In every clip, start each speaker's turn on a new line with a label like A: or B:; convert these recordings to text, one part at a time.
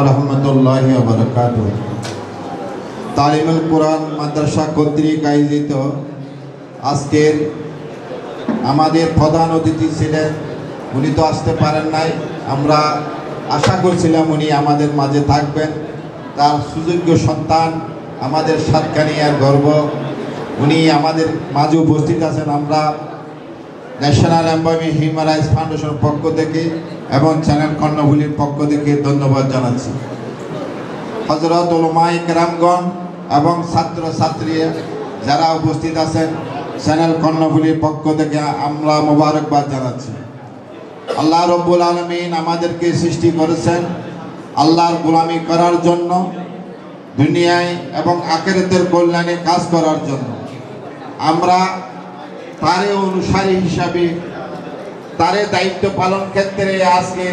A: রহমতুল্লাহি ওয়া বারাকাতুহু। তালিমুল কোরআন মাদ্রাসা কর্তৃক আয়োজিত আজকের আমাদের প্রধান অতিথি ছিলেন, উনি তো আসতে পারেন নাই। আমরা আশা করছিলাম উনি আমাদের মাঝে থাকবেন। তার সুযোগ্য সন্তান আমাদের সাতকানিয়ার গর্ব, উনি আমাদের মাঝে উপস্থিত আছেন। আমরা ন্যাশনাল এমপ্লয়ি হিউম্যান রাইটস ফাউন্ডেশনের পক্ষ থেকে এবং চ্যানেল কর্ণফুলীর পক্ষ থেকে ধন্যবাদ জানাচ্ছি। হযরত উলামায়ে কেরামগণ এবং ছাত্র ছাত্রী যারা উপস্থিত আছেন, চ্যানেল কর্ণফুলীর পক্ষ থেকে আমরা মোবারকবাদ জানাচ্ছি। আল্লাহ রব্বুল আলামিন আমাদেরকে সৃষ্টি করেছেন আল্লাহর গোলামি করার জন্য, দুনিয়ায় এবং আখিরাতের কল্যাণে কাজ করার জন্য। আমরা তারে অনুসারী হিসাবে তারে দায়িত্ব পালন ক্ষেত্রে আজকে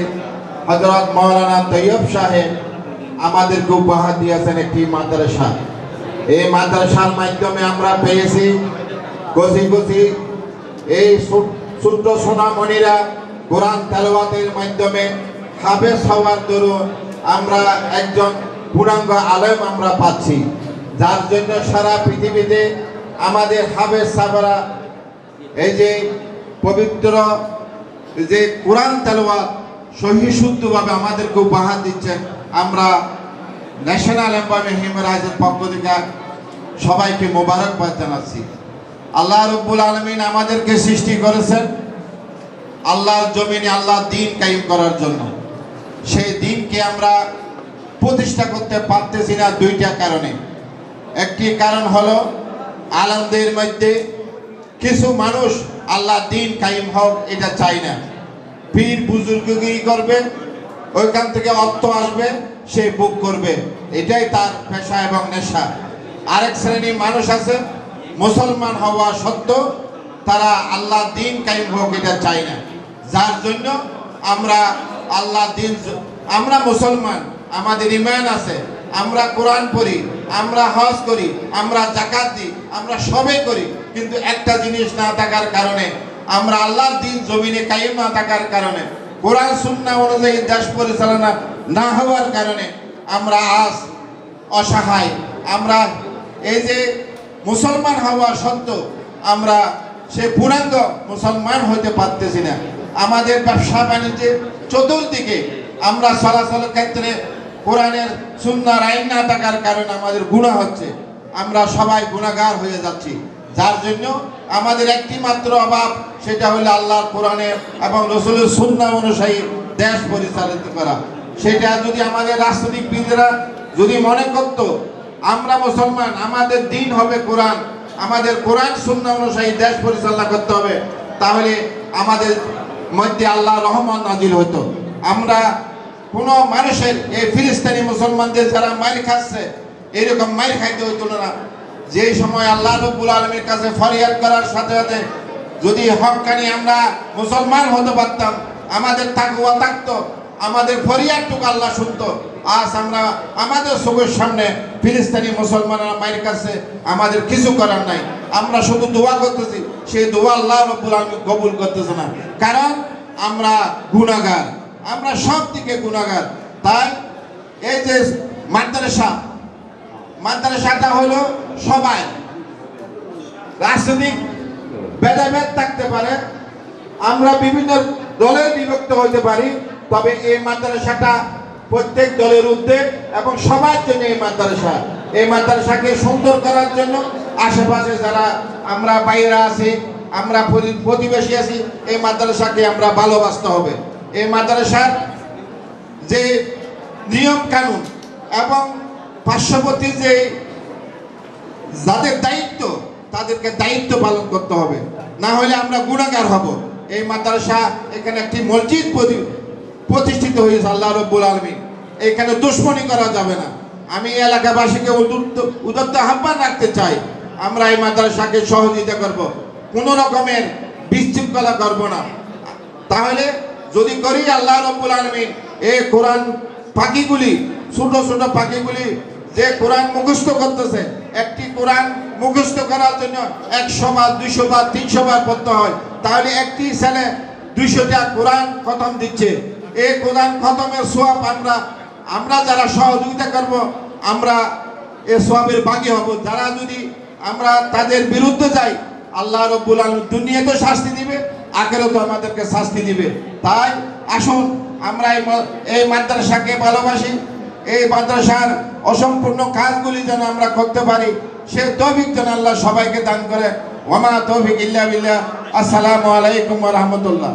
A: হযরত মাওলানা তৈয়ব সাহেব আমাদেরকে উপহার দিয়েছেন একটি মাদ্রাসা। এই মাদ্রাসার মাধ্যমে আমরা পেয়েছি কচি কচি এই ছোট্ট সোনামণিরা কোরআন তেলাওয়াতের মাধ্যমে হাফেজ হওয়ার দরুন আমরা একজন পূর্ণাঙ্গ আলেম আমরা পাচ্ছি, যার জন্য সারা পৃথিবীতে আমাদের হাফেজ সাহেবরা এই যে পবিত্র যে কোরআন তেলাওয়াত সহি শুদ্ধভাবে আমাদেরকে উপহার দিচ্ছেন। আমরা ন্যাশনাল এমপ্লয়ি হিউম্যান রাইটসের পক্ষ থেকে সবাইকে মোবারকবাদ জানাচ্ছি। আল্লাহ রব্বুল আলামিন আমাদেরকে সৃষ্টি করেছেন আল্লাহর জমিনে আল্লাহর দ্বীন কায়েম করার জন্য। সেই দ্বীনকে আমরা প্রতিষ্ঠা করতে পারতেছি না দুইটা কারণে। একটি কারণ হলো আলেমদের মধ্যে কিছু মানুষ আল্লাহর দ্বীন কায়েম হোক এটা চায় না, পীর বুজুর্গগিরি করবে, ওইখান থেকে অর্থ আসবে, সে বুক করবে, এটাই তার পেশা এবং নেশা। আরেক শ্রেণীর মানুষ আছে মুসলমান হওয়া সত্ত্বেও তারা আল্লাহর দ্বীন কায়েম হোক এটা চায় না, যার জন্য আমরা আল্লাহর দ্বীন, আমরা মুসলমান, আমাদের ঈমান আছে, আমরা কোরআন পড়ি, আমরা হজ করি, আমরা যাকাত দিই, আমরা সবই করি, কিন্তু একটা জিনিস না থাকার কারণে, আমরা আল্লাহর দ্বীন জমিনে কায়েম না থাকার কারণে, কোরআন সুন্নাহ অনুযায়ী দেশ পরিচালনা না হওয়ার কারণে আমরা আজ অসহায়। আমরা এই যে মুসলমান হওয়া সত্ত্বেও আমরা সে পূর্ণাঙ্গ মুসলমান হতে পারতেছি না। আমাদের ব্যবসা বাণিজ্যের চতুর্দিকে আমরা চলাচলের ক্ষেত্রে কোরআনের সুন্নাহর আইন না থাকার কারণে আমাদের গুনাহ হচ্ছে, আমরা সবাই গুনাহগার হয়ে যাচ্ছি। যার জন্য আমাদের একটি মাত্র অভাব, সেটা হলো আল্লাহর কোরআনের এবং রাসূলের সুন্নাহ অনুযায়ী দেশ পরিচালিত করা। সেটা যদি আমাদের রাজনীতিবিদরা যদি মনে করত আমরা মুসলমান, আমাদের দ্বীন হবে কোরআন, আমাদের কোরআন সুন্নাহ অনুযায়ী দেশ পরিচালনা করতে হবে, তাহলে আমাদের মধ্যে আল্লাহর রহমত নাজিল হতো। আমরা কোনো মানুষের এই ফিলিস্তিনি মুসলমানদের যারা মাইর খাচ্ছে এরকম মাইর খাইতে হইতো না। যে সময় আল্লাহ রাব্বুল আলামিনের কাছে ফরিয়াদ করার সাথে সাথে যদি হক্কানি আমরা মুসলমান হতে পারতাম, আমাদের তাকওয়া থাকতো, আমাদের ফরিয়াদটুকু আল্লাহ শুনতো। আজ আমরা আমাদের চোখের সামনে ফিলিস্তিনি মুসলমানরা মাইর খাচ্ছে, আমাদের কিছু করার নাই, আমরা শুধু দোয়া করতেছি, সেই দোয়া আল্লাহ রাব্বুল আলামিন কবুল করতেছে না, কারণ আমরা গুনাহগার, আমরা সব দিকে গুনাহগার। তাই এই যে মাদ্রাসাটা হলো সবাই, রাজনৈতিক ভেদাভেদ থাকতে পারে, আমরা বিভিন্ন দলে বিভক্ত হতে পারি, তবে এই মাদ্রাসাটা প্রত্যেক দলের উদ্যোগ এবং সবার জন্য এই মাদ্রাসাকে সুন্দর করার জন্য আশেপাশে যারা আমরা বাইরে আছি, আমরা প্রতিবেশী আছি, এই মাদ্রাসাকে আমরা ভালোবাসতে হবে। এই মাদ্রাসার যে নিয়ম কানুন এবং পার্শ্ববর্তী যে যাদের দায়িত্ব, তাদেরকে দায়িত্ব পালন করতে হবে, না হলে আমরা গুনাহগার হব। এই মাদ্রাসা, এখানে একটি মসজিদ প্রতিষ্ঠিত হয়েছে আল্লাহ রাব্বুল আলামিন, এখানে দুশ্মনী করা যাবে না। আমি এলাকাবাসীকে উদাত্ত আহ্বান রাখতে চাই, আমরা এই মাদ্রাসাকে সহযোগিতা করব, কোনো রকমের বিশৃঙ্খলা করব না। তাহলে যদি করি আল্লাহ রাব্বুল আলামিন এই কোরআন পাখিগুলি, ছোট ছোট পাখিগুলি যে কোরআন মুখস্থ করতেছে, একটি কোরআন মুখস্থ করার জন্য 100 বার 200 বার 300 বার পড়তে হয়, তাহলে একটি ছেলে 200টা কোরআন খতম দিচ্ছে। এই কোরআন খতমের সওয়াব আমরা আমরা যারা সহযোগিতা করব আমরা এ সওয়াবের ভাগী হব। যারা যদি আমরা তাদের বিরুদ্ধে যাই আল্লাহ রাব্বুল আলামিন দুনিয়াতেও শাস্তি দিবে, আখিরাতেও আমাদেরকে শাস্তি দিবে। তাই আসুন আমরা এই মাদ্রাসাকে ভালোবাসি, এই মাদ্রাসার অসম্পূর্ণ কাজগুলি যেন আমরা করতে পারি, সে তৌফিক যেন আল্লাহ সবাইকে দান করে। ওয়া মা তৌফিক ইল্লা বিল্লাহ। আসসালামু আলাইকুম ওয়া রাহমাতুল্লাহ।